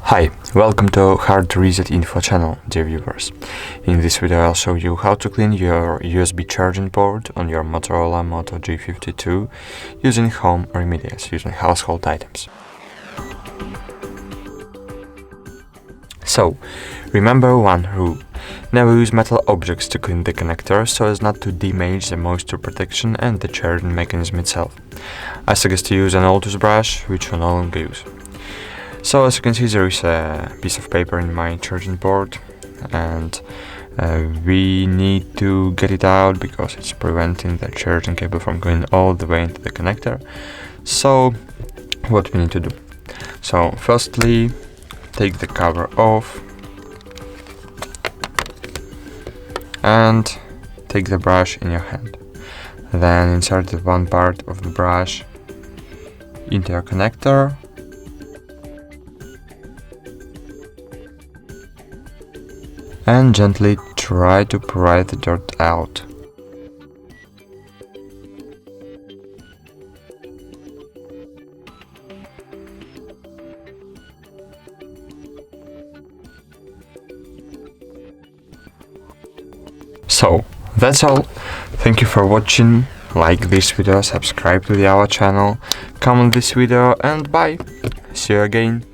Hi, welcome to HardReset.Info channel, dear viewers. In this video I'll show you how to clean your USB charging port on your MOTOROLA Moto G52 using home remedies, using household items. So, remember one rule. Never use metal objects to clean the connector so as not to damage the moisture protection and the charging mechanism itself. I suggest to use an old toothbrush, which you no longer use. So as you can see, there is a piece of paper in my charging port, and we need to get it out because it's preventing the charging cable from going all the way into the connector. So what we need to do? So firstly, take the cover off and take the brush in your hand. Then insert the one part of the brush into your connector and gently try to pry the dirt out. So, that's all. Thank you for watching. Like this video, subscribe to our channel, comment this video, and bye. See you again.